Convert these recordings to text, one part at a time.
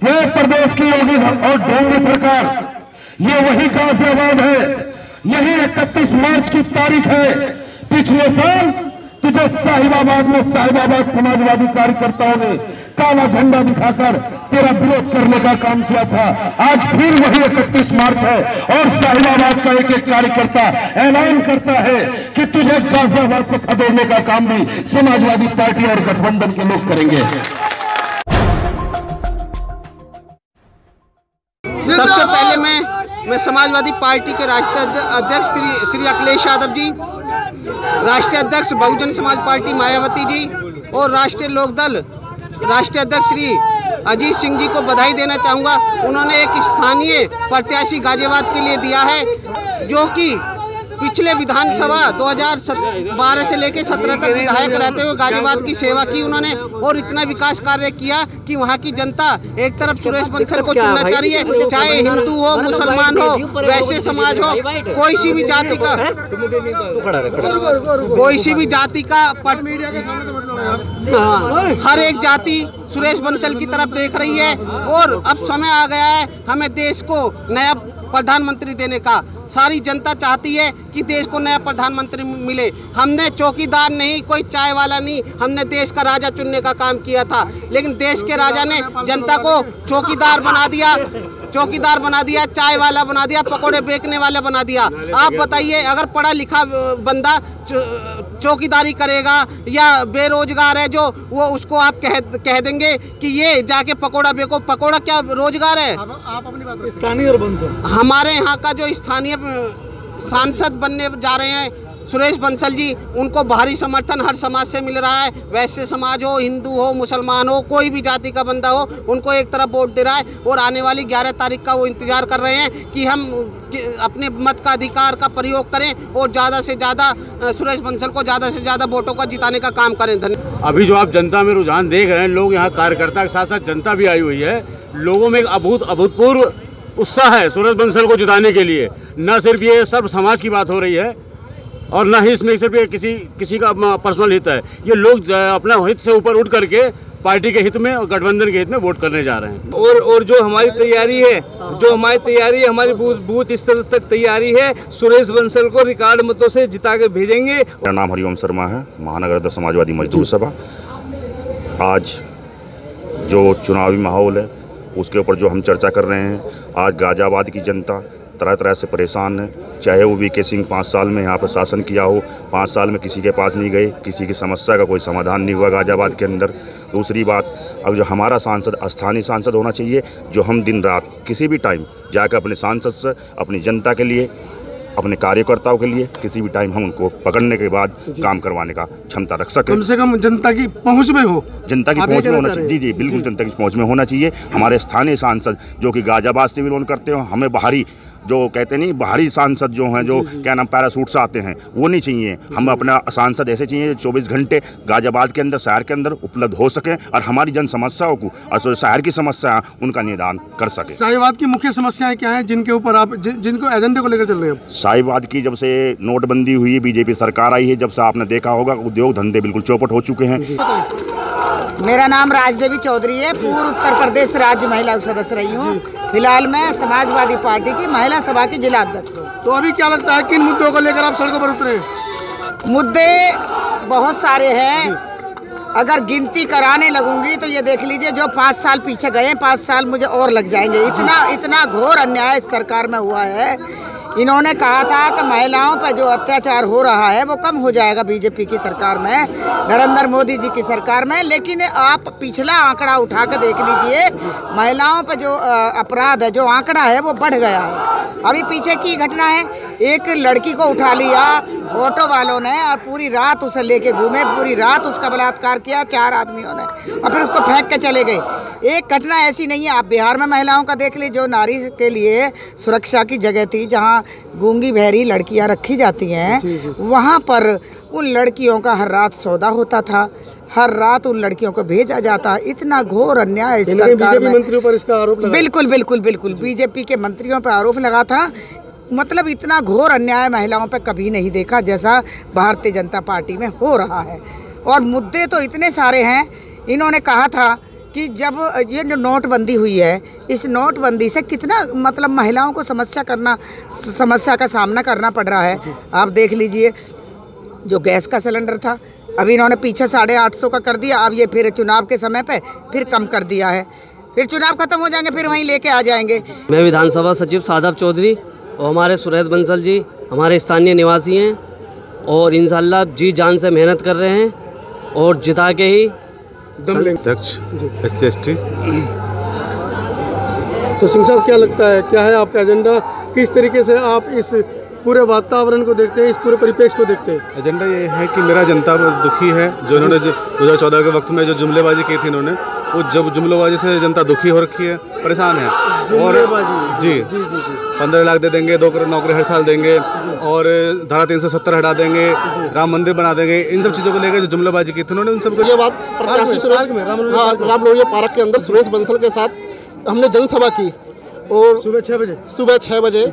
ये प्रदेश की योगी और ढोंगी सरकार, ये वही गाजियाबाद है, यही 31 मार्च की तारीख है। पिछले साल तुझे साहिबाबाद में साहिबाबाद समाजवादी कार्यकर्ताओं ने काला झंडा दिखाकर तेरा विरोध करने का काम किया था। आज फिर वही 31 मार्च है और साहिबाबाद का एक एक कार्यकर्ता ऐलान करता है कि तुझे गाजियाबाद से खदेड़ने का काम भी समाजवादी पार्टी और गठबंधन के लोग करेंगे। सबसे पहले मैं समाजवादी पार्टी के राष्ट्रीय अध्यक्ष श्री अखिलेश यादव जी, राष्ट्रीय अध्यक्ष बहुजन समाज पार्टी मायावती जी और राष्ट्रीय लोकदल राष्ट्रीय अध्यक्ष श्री अजीत सिंह जी को बधाई देना चाहूँगा। उन्होंने एक स्थानीय प्रत्याशी गाजियाबाद के लिए दिया है, जो कि पिछले विधानसभा 2012 से लेकर 17 तक विधायक रहते हुए गाजियाबाद की सेवा की उन्होंने और इतना विकास कार्य किया कि वहां की जनता एक तरफ सुरेश बंसल को चुनना चाहिए, चाहे हिंदू हो, मुसलमान हो, वैश्य समाज हो, कोई सी भी जाति का हर एक जाति सुरेश बंसल की तरफ देख रही है। और अब समय आ गया है हमें देश को नया प्रधानमंत्री देने का। सारी जनता चाहती है कि देश को नया प्रधानमंत्री मिले। हमने चौकीदार नहीं, कोई चाय वाला नहीं, हमने देश का राजा चुनने का काम किया था, लेकिन देश के राजा ने जनता को चौकीदार बना दिया, चाय वाला बना दिया, पकोड़े बेचने वाला बना दिया। आप बताइए, अगर पढ़ा लिखा बंदा चौकीदारी करेगा या बेरोजगार है जो, वो उसको आप कह देंगे कि ये जाके पकोड़ा बेचो। पकोड़ा क्या रोजगार है? आप अपनी बात स्थानीय और बंसल, हमारे यहाँ का जो स्थानीय सांसद बनने जा रहे हैं सुरेश बंसल जी, उनको भारी समर्थन हर समाज से मिल रहा है। वैश्य समाज हो, हिंदू हो, मुसलमान हो, कोई भी जाति का बंदा हो, उनको एक तरफ वोट दे रहा है। और आने वाली 11 तारीख का वो इंतजार कर रहे हैं कि हम अपने मत का अधिकार का प्रयोग करें और ज़्यादा से ज़्यादा सुरेश बंसल को ज़्यादा से ज़्यादा वोटों का जिताने का काम करें। धन्यवाद। अभी जो आप जनता में रुझान देख रहे हैं, लोग यहाँ कार्यकर्ता के साथ साथ जनता भी आई हुई है। लोगों में एक अभूतपूर्व उत्साह है सुरेश बंसल को जिताने के लिए। न सिर्फ ये सर्व समाज की बात हो रही है और न ही इसमें सिर्फ किसी का पर्सनल हित है। ये लोग अपना हित से ऊपर उठ करके पार्टी के हित में और गठबंधन के हित में वोट करने जा रहे हैं। और जो हमारी तैयारी है, हमारी बूथ स्तर तक तैयारी है। सुरेश बंसल को रिकॉर्ड मतों से जिता के भेजेंगे। मेरा नाम हरिओम शर्मा है, महानगर समाजवादी मजदूर सभा। आज जो चुनावी माहौल है उसके ऊपर जो हम चर्चा कर रहे हैं, आज गाजियाबाद की जनता तरह तरह से परेशान है। चाहे वो वीके सिंह 5 साल में यहाँ पर शासन किया हो, 5 साल में किसी के पास नहीं गए, किसी की समस्या का कोई समाधान नहीं हुआ गाजियाबाद के अंदर। दूसरी बात, अब जो हमारा सांसद स्थानीय सांसद होना चाहिए, जो हम दिन रात किसी भी टाइम जाकर अपने सांसद से, अपनी जनता के लिए, अपने कार्यकर्ताओं के लिए किसी भी टाइम हम उनको पकड़ने के बाद काम करवाने का क्षमता रख सकें। कम से कम जनता की पहुंच में हो, जनता की पहुंच में होना चाहिए। जी बिल्कुल, जनता की पहुंच में होना चाहिए। हमारे स्थानीय सांसद जो कि गाजियाबाद से बिलोंग करते हो, हमें बाहरी जो कहते नहीं, बाहरी सांसद जो हैं, जो क्या नाम पैरासूट से आते हैं, वो नहीं चाहिए। हम अपना सांसद ऐसे चाहिए जो 24 घंटे गाजियाबाद के अंदर, शहर के अंदर उपलब्ध हो सके और हमारी जन समस्याओं को और शहर की समस्या उनका निदान कर सके। साहिबाद की मुख्य समस्याएं क्या हैं जिनके ऊपर आप जिनको एजेंडे को लेकर चल रहे हैं? साहिबाद की जब से नोटबंदी हुई, बीजेपी सरकार आई है, जब से आपने देखा होगा उद्योग धंधे बिल्कुल चौपट हो चुके हैं। मेरा नाम राजदेवी चौधरी है, पूर्व उत्तर प्रदेश राज्य महिला सदस्य रही हूँ। फिलहाल मैं समाजवादी पार्टी की महिला सभा की जिला अध्यक्ष हूँ। तो अभी क्या लगता है किन मुद्दों को लेकर आप सड़कों पर उतरे? मुद्दे बहुत सारे हैं, अगर गिनती कराने लगूंगी तो ये देख लीजिए, जो 5 साल पीछे गए, 5 साल मुझे और लग जाएंगे। इतना घोर अन्याय इस सरकार में हुआ है। इन्होंने कहा था कि महिलाओं पर जो अत्याचार हो रहा है वो कम हो जाएगा बीजेपी की सरकार में, नरेंद्र मोदी जी की सरकार में। लेकिन आप पिछला आंकड़ा उठा कर देख लीजिए, महिलाओं पर जो अपराध है, जो आंकड़ा है वो बढ़ गया है। अभी पीछे की घटना है, एक लड़की को उठा लिया ऑटो वालों ने और पूरी रात उसे लेके घूमे, पूरी रात उसका बलात्कार किया 4 आदमियों ने और फिर उसको फेंक के चले गए। एक घटना ऐसी नहीं है, आप बिहार में महिलाओं का देख लीजिए, जो नारी के लिए सुरक्षा की जगह थी, जहाँ गूंगी बहरी लड़कियां रखी जाती हैं, वहाँ पर उन लड़कियों का हर रात सौदा होता था, हर रात उन लड़कियों को भेजा जाता। इतना घोर अन्याय इस सरकार में। मंत्रियों पर इसका आरोप लगा? बिल्कुल बीजेपी के मंत्रियों पर आरोप लगा था। मतलब इतना घोर अन्याय महिलाओं पर कभी नहीं देखा जैसा भारतीय जनता पार्टी में हो रहा है। और मुद्दे तो इतने सारे हैं। इन्होंने कहा था कि जब ये जो नोटबंदी हुई है, इस नोटबंदी से कितना मतलब महिलाओं को समस्या का सामना करना पड़ रहा है। आप देख लीजिए, जो गैस का सिलेंडर था अभी इन्होंने पीछे 850 का कर दिया, अब ये फिर चुनाव के समय पे फिर कम कर दिया है, फिर चुनाव खत्म हो जाएंगे फिर वहीं लेके आ जाएंगे। मैं विधानसभा सचिव सादब चौधरी और हमारे सुरेश बंसल जी हमारे स्थानीय निवासी हैं और इंशाल्लाह जी जान से मेहनत कर रहे हैं और जिता के ही अध्यक्ष SC/ST। तो सिंह साहब, क्या लगता है, क्या है आपका एजेंडा, किस तरीके से आप इस पूरे वातावरण को देखते हैं, इस पूरे परिप्रेक्ष्य को देखते हैं? एजेंडा ये है कि मेरा जनता दुखी है। जो इन्होंने 2014 के वक्त में जो जुमलेबाजी की थी इन्होंने, वो जब जुमलेबाजी से जनता दुखी हो रखी है, परेशान है। और जी 15 लाख दे देंगे, 2 करोड़ नौकरी हर साल देंगे और धारा 370 हटा देंगे, राम मंदिर बना देंगे, इन सब चीज़ों को लेकर जो जुमलेबाजी की थी उन्होंने, उन सब ये बात प्रत्याशी सुरेश राम लोरिया पार्क के अंदर सुरेश बंसल के साथ हमने जनसभा की और सुबह 6 बजे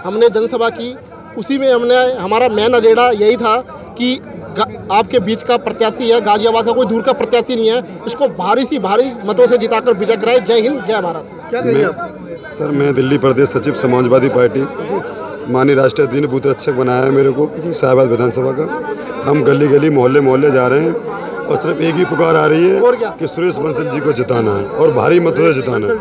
हमने जनसभा की। उसी में हमारा मेन एजेंडा यही था कि आपके बीच का प्रत्याशी है, गाजियाबाद का कोई दूर का प्रत्याशी नहीं है, इसको भारी मतों से जिताकर विजय कराए। जय हिंद, जय भारत। क्या कहेंगे आप? सर, मैं दिल्ली प्रदेश सचिव समाजवादी पार्टी, माननीय राष्ट्रीय अध्यक्ष ने बूथ रक्षक बनाया है मेरे को साहिबाबाद विधानसभा का। हम गली गली मोहल्ले जा रहे हैं और सिर्फ एक ही पुकार आ रही है कि सुरेश बंसल जी को जिताना है और भारी मतों से जिताना है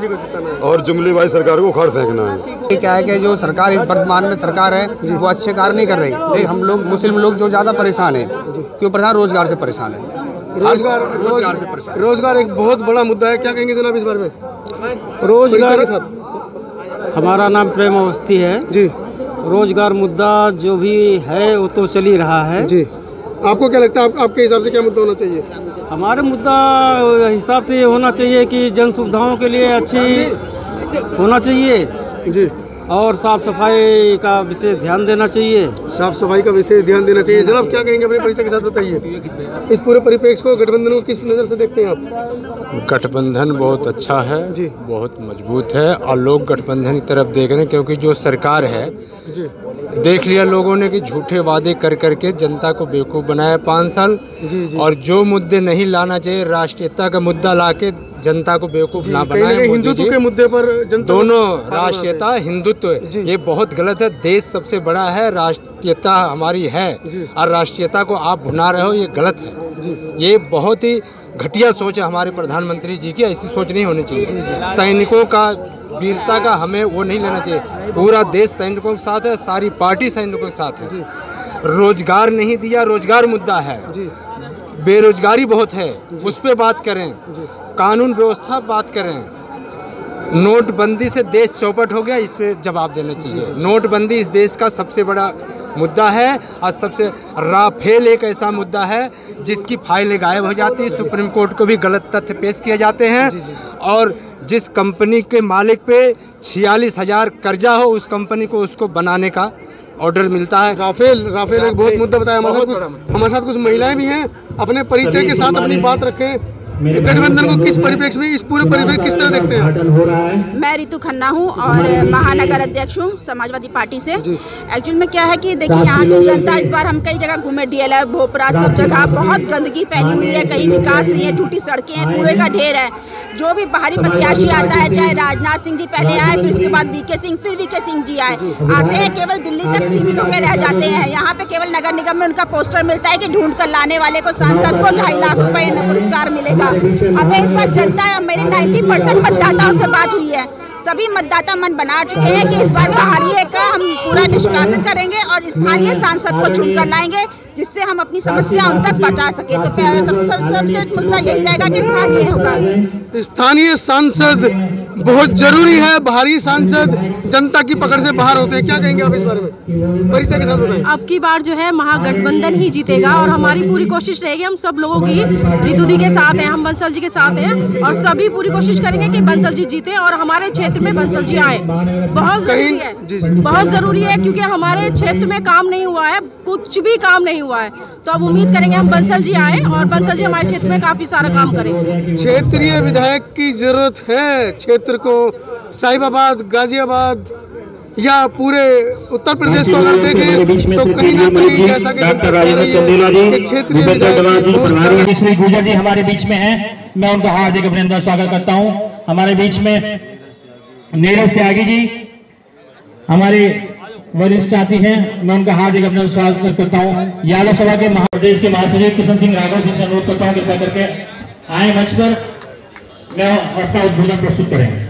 और जुमलेबाजी सरकार को उखाड़ फेंकना है। क्या है कि जो सरकार इस वर्तमान में सरकार है वो अच्छे कार्य नहीं कर रही, लेकिन हम लोग मुस्लिम लोग जो ज़्यादा परेशान है, क्यों परेशान, रोजगार से परेशान है। रोजगार एक बहुत बड़ा मुद्दा है, क्या कहेंगे जनाब इस बारे में? रोजगार हमारा नाम प्रेम अवस्थी है जी। रोजगार मुद्दा जो भी है वो तो चल ही रहा है जी। आपको क्या लगता है, आपके हिसाब से क्या मुद्दा होना चाहिए? हमारे मुद्दा हिसाब से ये होना चाहिए कि जन सुविधाओं के लिए अच्छी होना चाहिए जी और साफ सफाई का विशेष ध्यान देना चाहिए। साफ सफाई का विशेष ध्यान देना चाहिए। जनाब, क्या कहेंगे अपने परिचय के साथ बताइए, इस पूरे परिप्रेक्ष्य को, गठबंधन को किस नज़र से देखते हैं आप? गठबंधन बहुत अच्छा है जी, बहुत मजबूत है और लोग गठबंधन की तरफ देख रहे हैं, क्योंकि जो सरकार है जी, देख लिया लोगों ने कि झूठे वादे कर करके जनता को बेवकूफ़ बनाया 5 साल जी। और जो मुद्दे नहीं लाना चाहिए, राष्ट्रीयता का मुद्दा लाके जनता को बेवकूफ़ ना बनाए। हिंदुत्व के मुद्दे पर जनता दोनों, राष्ट्रीयता हिंदुत्व, ये बहुत गलत है। देश सबसे बड़ा है, राष्ट्रीयता हमारी है और राष्ट्रीयता को आप भुना रहे हो, ये गलत है। ये बहुत ही घटिया सोच है हमारे प्रधानमंत्री जी की, ऐसी सोच नहीं होनी चाहिए। सैनिकों का वीरता का हमें वो नहीं लेना चाहिए। पूरा देश सैनिकों के साथ है, सारी पार्टी सैनिकों के साथ है। रोजगार नहीं दिया, रोजगार मुद्दा है। बेरोजगारी बहुत है, उस पर बात करें। कानून व्यवस्था बात करें। नोटबंदी से देश चौपट हो गया, इस पे जवाब देना चाहिए। नोटबंदी इस देश का सबसे बड़ा मुद्दा है और सबसे राफेल एक ऐसा मुद्दा है जिसकी फाइलें गायब हो जाती है, सुप्रीम कोर्ट को भी गलत तथ्य पेश किए जाते हैं और जिस कंपनी के मालिक पे 46,000 कर्जा हो, उस कंपनी को उसको बनाने का ऑर्डर मिलता है। राफेल एक बहुत मुद्दा बताया। हमारे साथ कुछ महिलाएं भी हैं, अपने परिचय के साथ अपनी बात रखें। गठबंधन को किस परिप्रेक्ष्य में, इस पूरे परिप्रेक्ष्य किस तरह देखते हैं? मैं रितु खन्ना हूँ और महानगर अध्यक्ष हूँ समाजवादी पार्टी से। एक्चुअल में क्या है कि देखिए, यहाँ की जनता, इस बार हम कई जगह घूमे, DLF, भोपरा, सब जगह बहुत गंदगी फैली हुई है, कहीं विकास नहीं है, टूटी सड़कें हैं, कूड़े का ढेर है। जो भी बाहरी प्रत्याशी आता है, चाहे राजनाथ सिंह जी पहले आए, फिर उसके बाद VK सिंह, फिर VK सिंह जी आते हैं, केवल दिल्ली तक सीमित होकर रह जाते हैं। यहाँ पे केवल नगर निगम में उनका पोस्टर मिलता है कि ढूंढ कर लाने वाले को, सांसद को 2.5 लाख रुपए पुरस्कार मिलेगा। हमें इस बार जनता, मेरे 90% मतदाताओं से बात हुई है, सभी मतदाता मन बना चुके हैं कि इस बार बाहरी का हम पूरा निष्कासन करेंगे और स्थानीय सांसद को चुनकर लाएंगे, जिससे हम अपनी समस्या उन तक पहुंचा सके। तो सबसे मुद्दा यही रहेगा कि स्थानीय होगा। स्थानीय सांसद बहुत जरूरी है। बाहरी सांसद जनता की पकड़ से बाहर होते हैं। क्या कहेंगे आप इस बारे में? परिचय के साथ बताएं। अब की बार जो है महागठबंधन ही जीतेगा और हमारी पूरी कोशिश रहेगी, हम सब लोगों की, रितु दी के साथ हैं, हम बंसल जी के साथ हैं और सभी पूरी कोशिश करेंगे कि बंसल जी जीते और हमारे क्षेत्र में बंसल जी आए। बहुत जरूरी है, बहुत जरूरी है, क्योंकि हमारे क्षेत्र में काम नहीं हुआ है, कुछ भी काम नहीं हुआ है। तो अब उम्मीद करेंगे हम बंसल जी आए और बंसल जी हमारे क्षेत्र में काफी सारा काम करेंगे। क्षेत्रीय विधायक की जरूरत है क्षेत्र को। साहिबाबाद, गाजियाबाद, या पूरे उत्तर प्रदेश को अगर देखें तो कहीं ना कहीं जैसा कि क्षेत्रीय विधायक श्री गुजर जी हमारे बीच में हैं, मैं उनका हार्दिक अभिनंदन स्वागत करता हूं। हमारे बीच में नीरज त्यागी जी हमारे वरिष्ठ साथी हैं, मैं उनका हार्दिक अभिनंदन स्वागत करता हूं। यादव सभा के प्रदेश के महासचिव किशन सिंह राघव जी से अनुरोध करता हूं कृपया करके आए मंच पर, मैं अपना उद्बोधन प्रस्तुत करेंगे।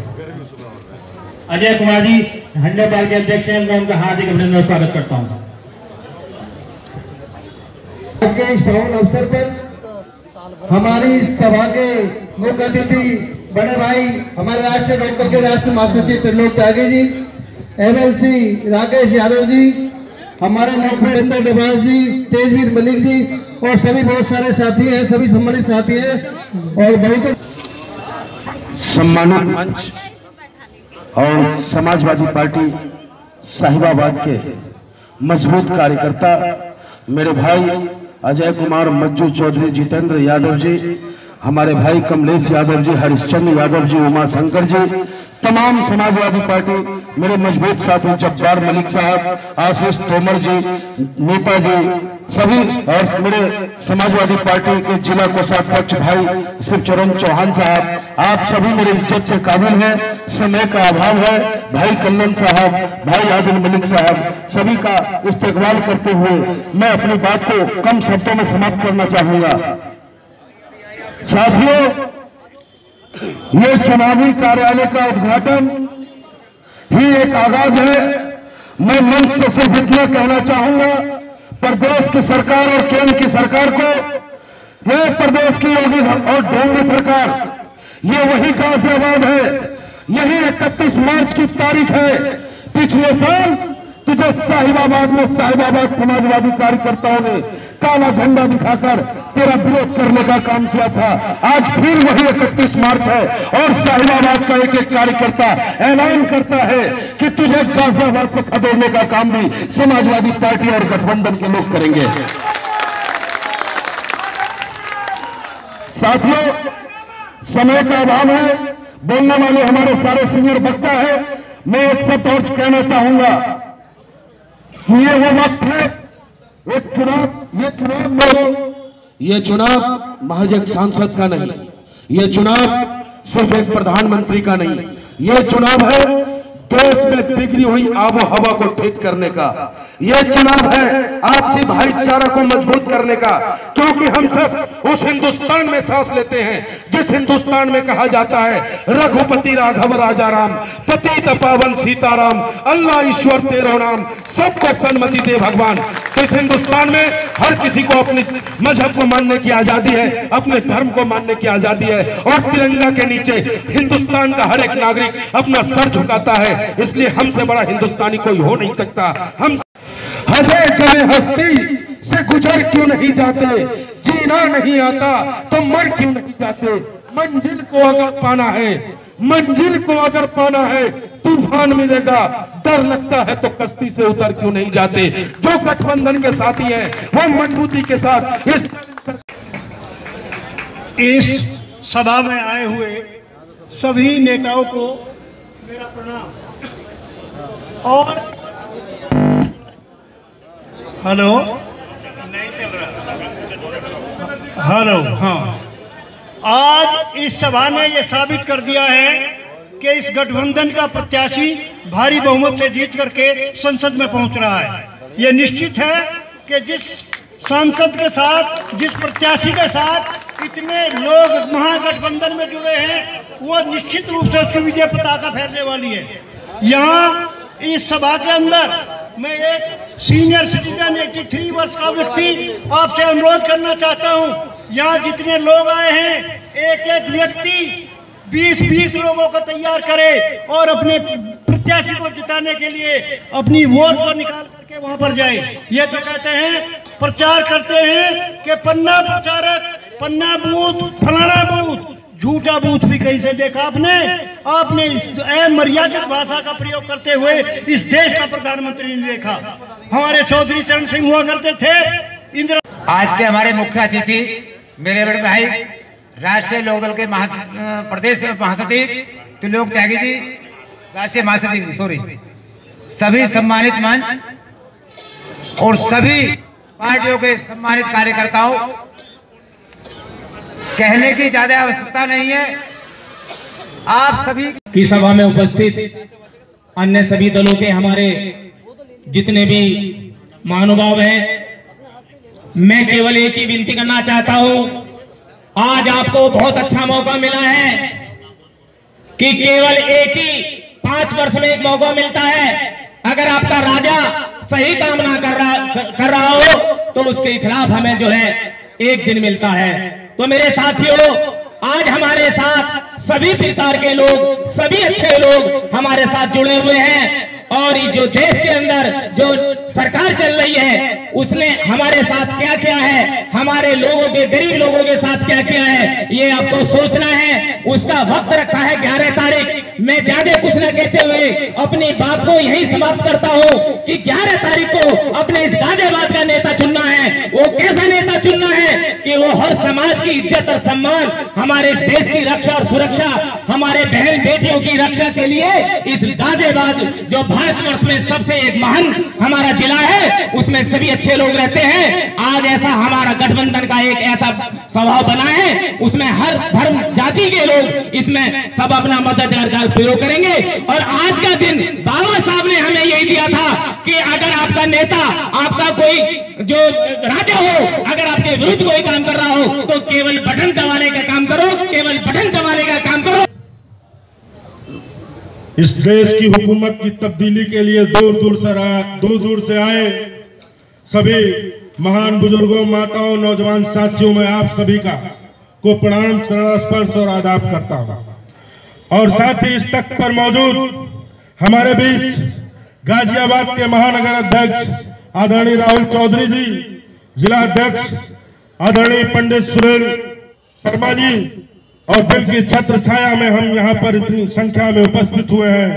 अजय कुमार जी हंडेपाल के अध्यक्ष हैं, मैं उनका हार्दिक अभिनंदन स्वागत करता हूं। आज के इस पावन अवसर पर हमारी सभा के मुख्य अतिथि बड़े भाई हमारे राष्ट्रीय लोकदल के राष्ट्रीय महासचिव त्रिलोक त्यागी जी, MLC राकेश यादव जी, हमारे मुख्यमंत्री डबास जी, तेजवीर मलिक जी और सभी बहुत सारे साथी हैं, सभी सम्मानित साथी हैं और बहुत सम्मानित मंच और समाजवादी पार्टी साहिबाबाद के मजबूत कार्यकर्ता मेरे भाई अजय कुमार, मज्जू चौधरी, जितेंद्र यादव जी, हमारे भाई कमलेश यादव जी, हरिश्चंद्र यादव जी, उमा शंकर जी, तमाम समाजवादी पार्टी मेरे मजबूत साथी जब्बार मलिक साहब, आशीष तोमर जी, नीता जी, सभी और मेरे समाजवादी पार्टी के जिला कोषाध्यक्ष भाई शिवचरण चौहान साहब, आप सभी मेरे इज्जत के काबिल हैं। समय का अभाव है, भाई कल्लन साहब, भाई आदिल मलिक साहब, सभी का इस्तेकबाल करते हुए मैं अपनी बात को कम शब्दों में समाप्त करना चाहूंगा। साथियों, ये चुनावी कार्यालय का उद्घाटन ही एक आगाज है। मैं मंच से सिर्फ इतना कहना चाहूंगा, प्रदेश की सरकार और केंद्र की सरकार को, ये प्रदेश की योगी और ढोंगी सरकार, ये वही गाजियाबाद है, यही 31 मार्च की तारीख है। पिछले साल तुझे साहिबाबाद में साहिबाबाद समाजवादी कार्यकर्ताओं ने काला झंडा दिखाकर तेरा विरोध करने का काम किया था। आज फिर वही 31 मार्च है और साहिबाबाद का एक एक कार्यकर्ता ऐलान करता है कि तुझे गाजियाबाद से खदेड़ने का काम भी समाजवादी पार्टी और गठबंधन के लोग करेंगे। साथियों, समय का अभाव है, बोलने वाले हमारे सारे सीनियर वक्ता है। मैं एक शब्द और कहना चाहूंगा, ये वो वक्त है, ये चुनाव महज एक सांसद का नहीं, ये चुनाव सिर्फ एक प्रधानमंत्री का नहीं, ये चुनाव है देश में बिगड़ी हुई आबो हवा को ठीक करने का। ये चुनाव है आपसी भाईचारा को मजबूत करने का, क्योंकि हम सब उस हिंदुस्तान में सांस लेते हैं जिस हिंदुस्तान में कहा जाता है रघुपति राघव राजा राम, पतित पावन सीताराम, अल्लाह ईश्वर तेरो नाम, सबको सन्मति दे भगवान। तो इस हिंदुस्तान में हर किसी को अपने मजहब को मानने की आजादी है, अपने धर्म को मानने की आजादी है और तिरंगा के नीचे हिंदुस्तान का हर एक नागरिक अपना सर झुकाता है। इसलिए हमसे बड़ा हिंदुस्तानी कोई हो नहीं सकता। हम हृदय के हस्ती से गुजर क्यों नहीं जाते, जीना नहीं आता तो मर क्यों नहीं जाते। मंजिल को अगर पाना है, मंजिल को अगर पाना है, तूफान मिलेगा, डर लगता है तो कश्ती से उतर क्यों नहीं जाते। जो गठबंधन के साथी हैं वो मजबूती के साथ इस सभा में आए हुए सभी नेताओं को मेरा प्रणाम। और हेलो हेलो, हाँ, आज इस सभा ने यह साबित कर दिया है कि इस गठबंधन का प्रत्याशी भारी बहुमत से जीत करके संसद में पहुंच रहा है। यह निश्चित है कि जिस सांसद के साथ, जिस प्रत्याशी के साथ इतने लोग महागठबंधन में जुड़े हैं, वो निश्चित रूप से उसकी विजय पताका फहरने वाली है। यहाँ इस सभा के अंदर मैं एक सीनियर सिटीजन 83 वर्ष का व्यक्ति आपसे अनुरोध करना चाहता हूँ, यहाँ जितने लोग आए हैं एक एक व्यक्ति 20-20 लोगों को तैयार करे और अपने प्रत्याशी को जिताने के लिए अपनी वोट को निकाल करके वहाँ पर जाए। ये जो कहते हैं, प्रचार करते हैं कि पन्ना प्रचारक, पन्ना बूथ, फलाना बूथ, झूठा बूथ भी कहीं से देखा आपने इस अमर्यादित भाषा का प्रयोग करते हुए इस देश का प्रधानमंत्री नहीं देखा। हमारे चौधरी चरण सिंह हुआ करते थे। आज के हमारे मुख्य अतिथि मेरे बड़े भाई राष्ट्रीय लोकदल के प्रदेश महासचिव त्रिलोक त्यागी जी, राष्ट्रीय महासचिव सभी सम्मानित मंच और सभी पार्टियों के सम्मानित कार्यकर्ताओं, कहने की ज्यादा आवश्यकता नहीं है। आप सभी की सभा में उपस्थित अन्य सभी दलों के हमारे जितने भी महानुभाव हैं, मैं केवल एक ही विनती करना चाहता हूं। आज आपको बहुत अच्छा मौका मिला है कि केवल एक ही 5 वर्ष में एक मौका मिलता है। अगर आपका राजा सही काम ना कर रहा हो तो उसके खिलाफ हमें जो है एक दिन मिलता है। तो मेरे साथियों, आज हमारे साथ सभी प्रकार के लोग, सभी अच्छे लोग हमारे साथ जुड़े हुए हैं और ये जो देश के अंदर जो सरकार चल रही है उसने हमारे साथ क्या किया है, हमारे लोगों के, गरीब लोगों के साथ क्या किया है, ये आपको सोचना है। उसका वक्त रखा है 11 तारीख। मैं ज्यादा कुछ न कहते हुए अपनी बात को यही समाप्त करता हूं कि 11 तारीख को अपने इस गाजियाबाद का नेता चुनना है। वो कैसा नेता चुनना है कि वो हर समाज की इज्जत और सम्मान, हमारे देश की रक्षा और सुरक्षा, हमारे बहन बेटियों की रक्षा के लिए इस गाजियाबाद जो भारतवर्ष में सबसे एक महान हमारा जिला है उसमें सभी अच्छे लोग रहते हैं। आज ऐसा हमारा गठबंधन का एक ऐसा स्वभाव बना है, उसमें हर धर्म जाति के लोग इसमें सब अपना मददगार का प्रयोग करेंगे। और आज का दिन बाबा साहब ने हमें यही दिया था कि अगर आपका नेता, आपका कोई जो राजा हो, अगर आपके विरुद्ध कोई काम कर रहा हो तो केवल बटन दबाने का काम करो, केवल बटन दबाने का काम करो। इस देश की हुकूमत की तब्दीली के लिए दूर दूर से आए सभी महान बुजुर्गों, माताओं, नौजवान साथियों में आप सभी का को प्रणाम, शरण, स्पर्श और आदाब करता हूं। और साथ ही इस तख्त पर मौजूद हमारे बीच गाजियाबाद के महानगर अध्यक्ष आदरणीय राहुल चौधरी जी, जिला अध्यक्ष आदरणीय पंडित सुरेंद्र शर्मा जी, और दिल की छत्र छाया में हम यहाँ पर इतनी संख्या में उपस्थित हुए हैं।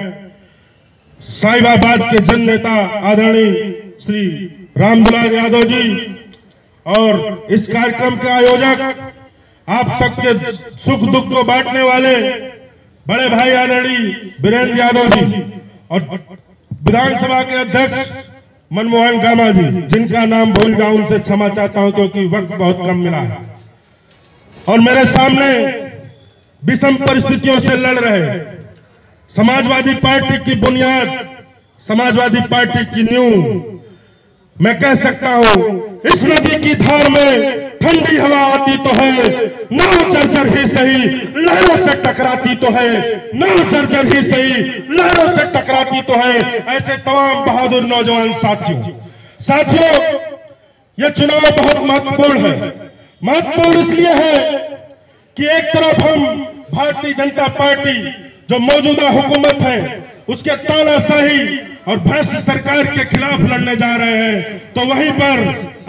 साहिबाबाद के जन नेता आदरणीय श्री रामदुलार यादव जी और इस कार्यक्रम के आयोजक, आप सबके सुख दुख को बांटने वाले बड़े भाई आदरणीय वीरेंद्र यादव जी और विधानसभा के अध्यक्ष मनमोहन गामा जी, जिनका नाम भूल गया, उनसे क्षमा चाहता हूं क्योंकि वक्त बहुत कम मिला है। और मेरे सामने विषम परिस्थितियों से लड़ रहे समाजवादी पार्टी की बुनियाद, समाजवादी पार्टी की नींव, मैं कह सकता हूं इस नदी की धार में ठंडी हवा आती तो है, नाव जर्जर ही सही लहरों से टकराती तो है, नाव जर्जर ही सही लहरों से टकराती तो है। ऐसे तमाम बहादुर नौजवान साथियों, यह चुनाव बहुत महत्वपूर्ण है। महत्वपूर्ण इसलिए है कि एक तरफ हम भारतीय जनता पार्टी जो मौजूदा हुकूमत है उसके तानाशाही और भ्रष्ट सरकार के खिलाफ लड़ने जा रहे हैं, तो वहीं पर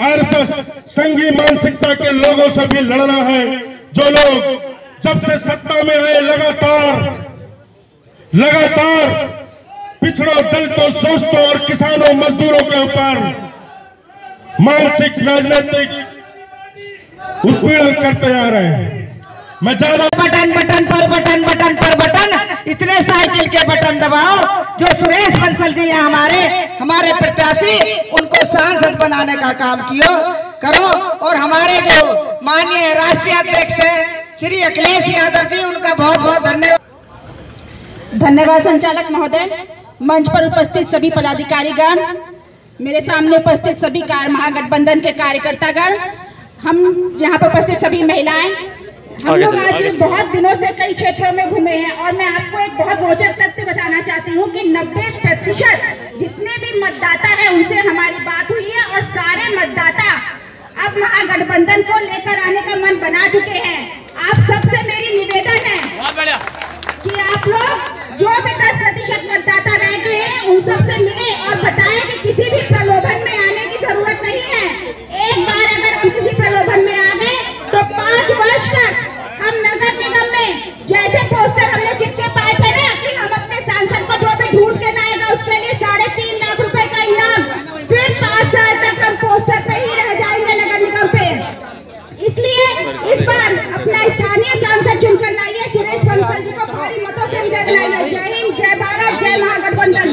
आरएसएस संघीय मानसिकता के लोगों से भी लड़ना है, जो लोग जब से सत्ता में आए लगातार पिछड़ों, दलितों, शोषितों और किसानों, मजदूरों के ऊपर मानसिक राजनीतिक उत्पीड़न करते आ रहे हैं। मैं ज्यादा बटन इतने साइकिल के बटन दबाओ जो सुरेश बंसल जी हमारे प्रत्याशी, उनको सांसद बनाने का काम करो। और हमारे जो माननीय राष्ट्रीय अध्यक्ष हैं श्री अखिलेश यादव जी, उनका बहुत बहुत धन्यवाद। धन्यवाद संचालक महोदय। मंच पर उपस्थित सभी पदाधिकारीगण, मेरे सामने उपस्थित सभी महागठबंधन के कार्यकर्तागण, हम यहाँ पर उपस्थित सभी महिलाएं, हम लोग आज बहुत दिनों से कई क्षेत्रों में घूमे हैं और मैं आपको एक बहुत रोचक तथ्य बताना चाहती हूँ कि 90% जितने भी मतदाता हैं उनसे हमारी बात हुई है और सारे मतदाता अब महागठबंधन को लेकर आने का मन बना चुके हैं। आप सबसे मेरी निवेदन है कि आप लोग जो भी 10% मतदाता रह गए हैं उन सबसे मिले और बताएं कि किसी भी प्रलोभन में आने की जरूरत नहीं है। एक बार अगर हम किसी प्रलोभन में आ गए तो 5 वर्ष तक हम नगर निगम में जैसे पोस्टर हमने चिपके पाए थे ना कि हम अपने सांसद को जो भी ढूंढ के लाएगा उसके लिए 3.5 लाख रुपए का इनाम, फिर 5 साल तक हम पोस्टर पे ही रह जाएंगे नगर निगम पे। इसलिए इस बार अपना स्थानीय सांसद चुनकर लाइए, सुरेश बंसल जी को भारी मतों से विजय दिलाइए। जय हिंद, जय भारत, जय महागठबंधन।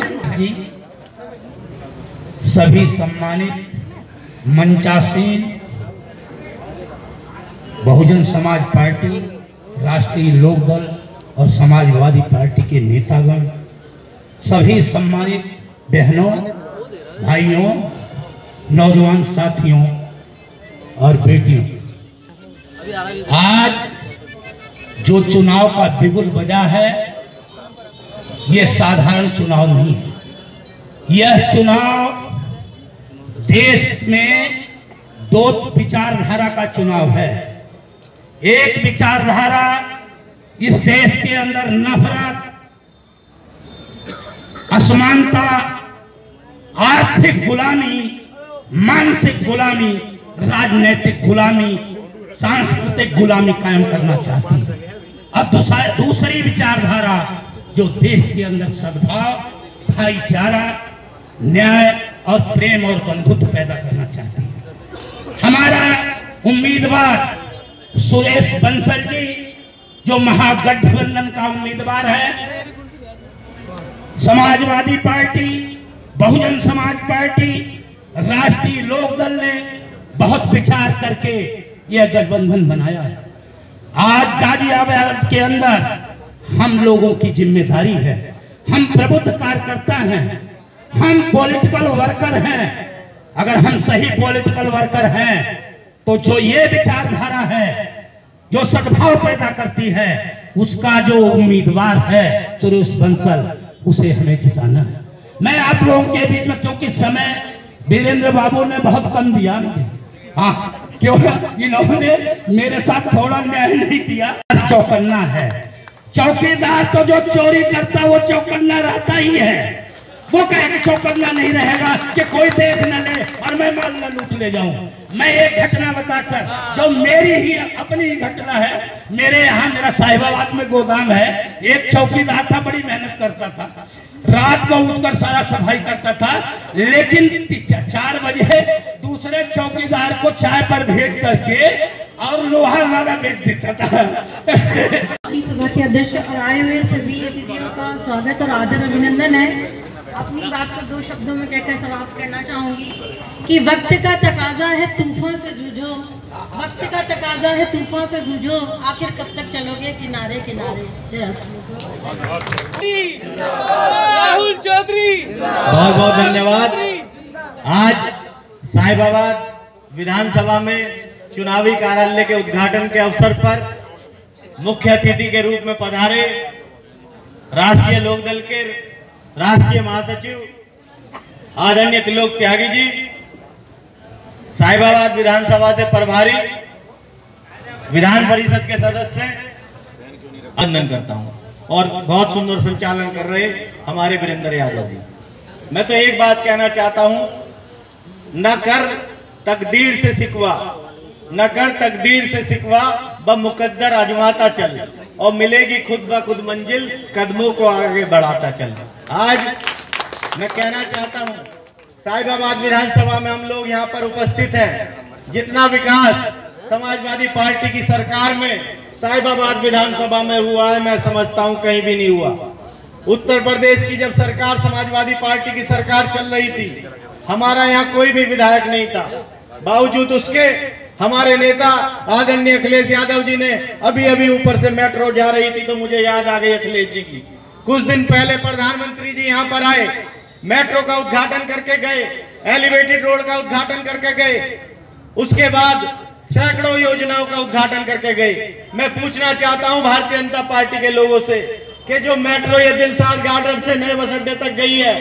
सभी सम्मानित मंचासीन बहुजन समाज पार्टी, राष्ट्रीय लोकदल और समाजवादी पार्टी के नेतागण, सभी सम्मानित बहनों, भाइयों, नौजवान साथियों और बेटियों, आज जो चुनाव का बिगुल बजा है ये साधारण चुनाव नहीं है। यह चुनाव देश में दो विचारधारा का चुनाव है। एक विचारधारा इस देश के अंदर नफरत, असमानता, आर्थिक गुलामी, मानसिक गुलामी, राजनीतिक गुलामी, सांस्कृतिक गुलामी कायम करना चाहती है। अब दूसरी विचारधारा जो देश के अंदर सद्भाव, भाईचारा, न्याय और प्रेम और बंधुत्व पैदा करना चाहती है। हमारा उम्मीदवार सुरेश बंसल जी जो महागठबंधन का उम्मीदवार है, समाजवादी पार्टी, बहुजन समाज पार्टी, राष्ट्रीय लोकदल ने बहुत विचार करके यह गठबंधन बनाया है। आज गाजियाबाद के अंदर हम लोगों की जिम्मेदारी है, हम प्रबुद्ध कार्यकर्ता हैं, हम पॉलिटिकल वर्कर हैं। अगर हम सही पॉलिटिकल वर्कर हैं तो जो ये विचारधारा है जो सद्भाव पैदा करती है, उसका जो उम्मीदवार है सुरेश बंसल, उसे हमें जिताना है। मैं आप लोगों के बीच में, क्योंकि समय वीरेंद्र बाबू ने बहुत कम दिया, हाँ, क्यों इन्होंने मेरे साथ थोड़ा न्याय नहीं किया। चौकन्ना है, चौकीदार तो जो चोरी करता वो चौकन्ना रहता ही है। वो कहे चौकन्ना नहीं रहेगा कि कोई देख न ले और मैं माल न लूट ले जाऊं। मैं एक घटना बताकर, जो मेरी ही अपनी घटना है, मेरे यहाँ मेरा साहिबाबाद में गोदाम है, एक चौकीदार था, बड़ी मेहनत करता था, रात को उठकर सारा सफाई करता था, लेकिन 4 बजे दूसरे चौकीदार को चाय पर भेज करके और लोहा हमारा बेच देता था। सभा के अध्यक्ष और आए हुए सभी अतिथियों का स्वागत और आदर अभिनंदन है। अपनी बात को 2 शब्दों में कहकर समाप्त करना चाहूंगी कि वक्त का तकाजा है तूफान से जूझो, वक्त का तकाजा है तूफान से जूझो, आखिर कब तक चलोगे किनारे किनारे। जय राहुल चौधरी, बहुत बहुत धन्यवाद। आज साहिबाबाद विधानसभा में चुनावी कार्यालय के उद्घाटन के अवसर पर मुख्य अतिथि के रूप में पधारे राष्ट्रीय लोकदल के राष्ट्रीय महासचिव आदरणीय त्रिलोक त्यागी जी, साहिबाबाद विधानसभा से प्रभारी विधान परिषद के सदस्य, अभिनंदन करता हूं, और बहुत सुंदर संचालन कर रहे हमारे वीरेंद्र यादव जी। मैं तो एक बात कहना चाहता हूं, न कर तकदीर से सिकवा, न कर तकदीर से सिकवा, ब मुकद्दर आजमाता चल और मिलेगी खुद ब खुद मंजिल, कदमों को आगे बढ़ाता चल। आज मैं कहना चाहता हूं, साहिबाबाद विधानसभा में हम लोग यहाँ पर उपस्थित हैं। जितना विकास समाजवादी पार्टी की सरकार में साहिबाबाद विधानसभा में हुआ है, मैं समझता हूं कहीं भी नहीं हुआ। उत्तर प्रदेश की जब सरकार, समाजवादी पार्टी की सरकार चल रही थी, हमारा यहाँ कोई भी विधायक नहीं था। बावजूद उसके हमारे नेता आदरणीय अखिलेश यादव जी ने अभी अभी ऊपर से मेट्रो जा रही थी तो मुझे याद आ गई अखिलेश जी की। कुछ दिन पहले प्रधानमंत्री जी यहाँ पर आए, मेट्रो का उद्घाटन करके गए, एलिवेटेड रोड का उद्घाटन करके गए, उसके बाद सैकड़ों योजनाओं का उद्घाटन करके गए। मैं पूछना चाहता हूं भारतीय जनता पार्टी के लोगों से कि जो मेट्रो ये दिलशाद गार्डन से नए बस अड्डे तक गई है,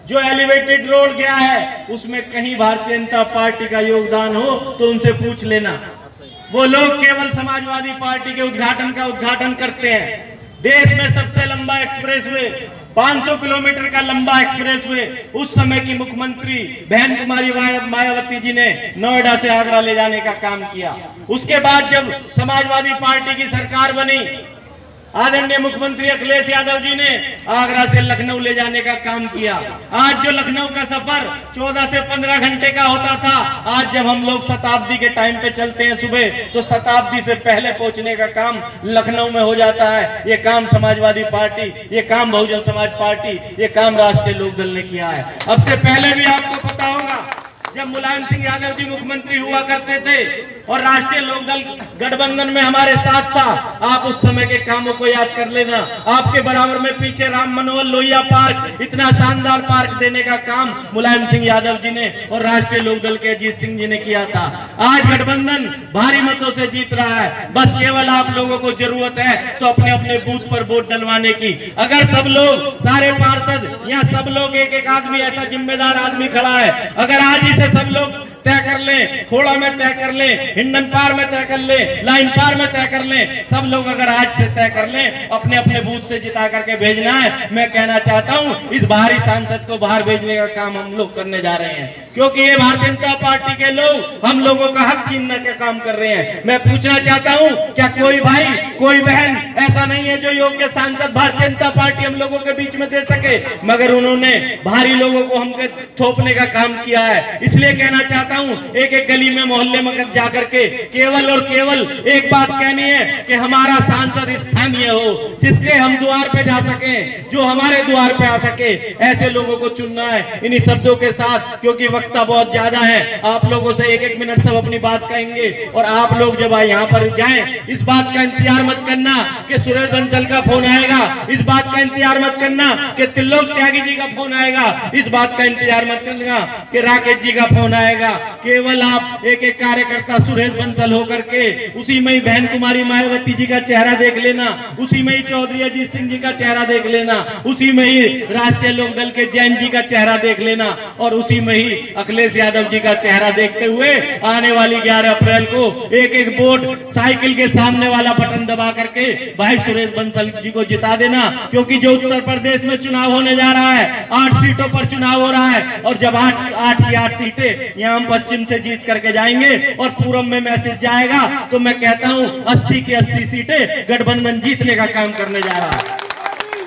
जो एलिवेटेड रोड गया है, उसमें कहीं भारतीय जनता पार्टी का योगदान हो तो उनसे पूछ लेना। वो लोग केवल समाजवादी पार्टी के उद्घाटन का उद्घाटन करते हैं। देश में सबसे लंबा एक्सप्रेसवे, 500 किलोमीटर का लंबा एक्सप्रेसवे उस समय की मुख्यमंत्री बहन कुमारी मायावती जी ने नोएडा से आगरा ले जाने का काम किया। उसके बाद जब समाजवादी पार्टी की सरकार बनी, आदरणीय मुख्यमंत्री अखिलेश यादव जी ने आगरा से लखनऊ ले जाने का काम किया। आज जो लखनऊ का सफर 14 से 15 घंटे का होता था, आज जब हम लोग शताब्दी के टाइम पे चलते हैं सुबह, तो शताब्दी से पहले पहुंचने का काम लखनऊ में हो जाता है। ये काम समाजवादी पार्टी, ये काम बहुजन समाज पार्टी, ये काम राष्ट्रीय लोकदल ने किया है। अब से पहले भी आपको पता होगा जब मुलायम सिंह यादव जी मुख्यमंत्री हुआ करते थे और राष्ट्रीय लोकदल गठबंधन में हमारे साथ था, आप उस समय के कामों को याद कर लेना। आपके बराबर में पीछे राम मनोहर लोहिया पार्क, इतना शानदार पार्क देने का काम मुलायम सिंह यादव जी ने और राष्ट्रीय लोकदल के अजीत सिंह जी ने किया था। आज गठबंधन भारी मतों से जीत रहा है। बस केवल आप लोगों को जरूरत है तो अपने अपने बूथ पर वोट डलवाने की। अगर सब लोग, सारे पार्षद, यहाँ सब लोग, एक एक आदमी ऐसा जिम्मेदार आदमी खड़ा है, अगर आज इसे सब लोग तय कर ले, खोड़ा में तय कर ले, हिंडन पार में तय कर ले, लाइन पार में तय कर ले, सब लोग अगर आज से तय कर ले अपने अपने बूथ से जिता करके भेजना है, मैं कहना चाहता हूं इस बाहरी सांसद को बाहर भेजने का काम हम लोग करने जा रहे हैं, क्योंकि ये भारतीय जनता पार्टी के लोग हम लोगों का हक छीनने का काम कर रहे हैं। मैं पूछना चाहता हूं, क्या कोई भाई, कोई बहन ऐसा नहीं है जो योग्य सांसद भारतीय जनता पार्टी हम लोगों के बीच में दे सके? मगर उन्होंने बाहरी लोगों को हमको थोपने का काम किया है। इसलिए कहना चाहता हूं, एक एक गली में, मोहल्ले में जाकर के केवल और केवल एक बात कहनी है कि हमारा सांसद स्थानीय हो, जिसके हम द्वार पे जा सके, जो हमारे द्वार पे आ सके, ऐसे लोगों को चुनना है। इन्हीं शब्दों के साथ, क्योंकि वक्त बहुत ज्यादा है, आप लोगों से एक एक मिनट सब अपनी बात कहेंगे और आप लोग जब यहाँ पर जाएं, इस बात का इंतजार मत करना कि सुरेश बंसल का फोन आएगा, इस बात का इंतजार मत करना कि त्रिलोक त्यागी जी का फोन आएगा, इस बात का इंतजार मत करना कि राकेश जी का फोन आएगा। केवल आप एक एक कार्यकर्ता सुरेश बंसल होकर के उसी में ही बहन कुमारी मायावती जी का चेहरा देख लेना, उसी में ही चौधरी अजीत सिंह जी का चेहरा देख लेना, उसी में ही राष्ट्रीय लोकदल के जैन जी का चेहरा देख लेना और उसी में ही अखिलेश यादव जी का चेहरा देखते हुए आने वाली 11 अप्रैल को एक एक वोट साइकिल के सामने वाला बटन दबा करके भाई सुरेश बंसल जी को जिता देना। क्योंकि जो उत्तर प्रदेश में चुनाव होने जा रहा है, 8 सीटों पर चुनाव हो रहा है और जब 8 की 8 सीटें यहाँ हम पश्चिम से जीत करके जाएंगे और पूरब में मैसेज जाएगा, तो मैं कहता हूँ 80 की 80 सीटें गठबंधन जीतने का काम करने जा रहा है।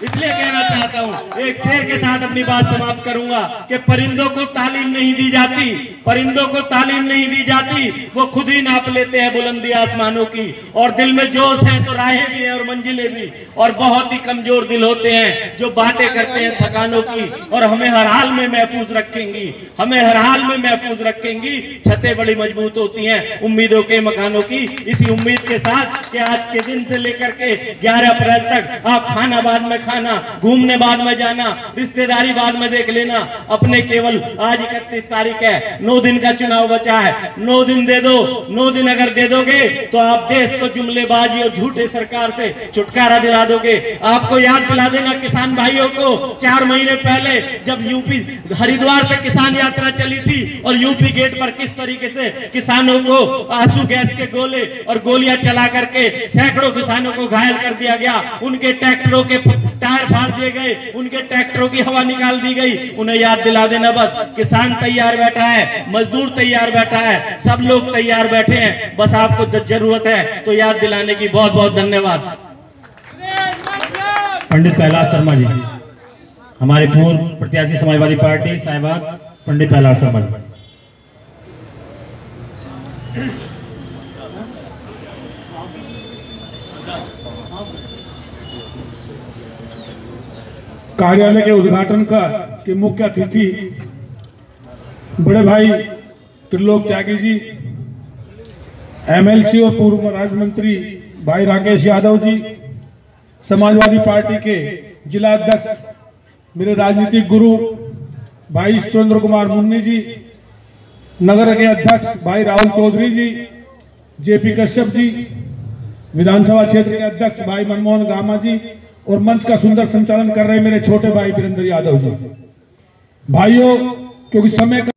इसलिए कहना चाहता हूं, एक शेर के साथ अपनी बात समाप्त करूंगा कि परिंदों को तालीम नहीं दी जाती, परिंदों को तालीम नहीं दी जाती, वो खुद ही नाप लेते हैं बुलंदी आसमानों की। और दिल में जोश है तो राहें भी हैं और मंजिलें भी, और बहुत ही कमजोर दिल होते हैं जो बातें करते हैं थकानों की, और हमें हर हाल में महफूज रखेंगी, हमें हर हाल में महफूज रखेंगी। छतें बड़ी मजबूत होती हैं उम्मीदों के मकानों की। इसी उम्मीद के साथ कि आज के दिन से लेकर के 11 अप्रैल तक आप खाना बाद में खाना, घूमने बाद में जाना, रिश्तेदारी बाद में देख लेना, अपने केवल आज 31 तारीख है, 9 दिन का चुनाव बचा है, 9 दिन दे दो। 9 दिन अगर दे दोगे तो आप देश को जुमलेबाजी और झूठे सरकार से छुटकारा दिला दोगे। आपको याद दिला देना किसान भाइयों को, 4 महीने पहले जब यूपी हरिद्वार से किसान यात्रा चली थी और यूपी गेट पर किस तरीके से किसानों को आंसू गैस के गोले और गोलियां चला करके सैकड़ों किसानों को घायल कर दिया गया, उनके ट्रैक्टरों के टायर फाड़ दिए गए, उनके ट्रैक्टरों की हवा निकाल दी गई। उन्हें याद दिला देना बस, किसान तैयार बैठा है, मजदूर तैयार बैठा है, सब लोग तैयार बैठे हैं, बस आपको जरूरत है तो याद दिलाने की। बहुत बहुत धन्यवाद। पंडित कैलाश शर्मा जी, हमारे पूर्व प्रत्याशी समाजवादी पार्टी साहिबाग, पंडित कैलाश शर्मा जी। कार्यालय के उद्घाटन के मुख्य अतिथि बड़े भाई त्रिलोक त्यागी जी, एमएलसी और पूर्व राज्य मंत्री भाई राकेश यादव जी, समाजवादी पार्टी के जिला अध्यक्ष मेरे राजनीतिक गुरु भाई सुरेंद्र कुमार मुन्नी जी, नगर के अध्यक्ष भाई राहुल चौधरी जी, जेपी कश्यप जी, विधानसभा क्षेत्र के अध्यक्ष भाई मनमोहन गामा जी, और मंच का सुंदर संचालन कर रहे मेरे छोटे भाई वीरेंद्र यादव जी। भाइयों, क्योंकि समय का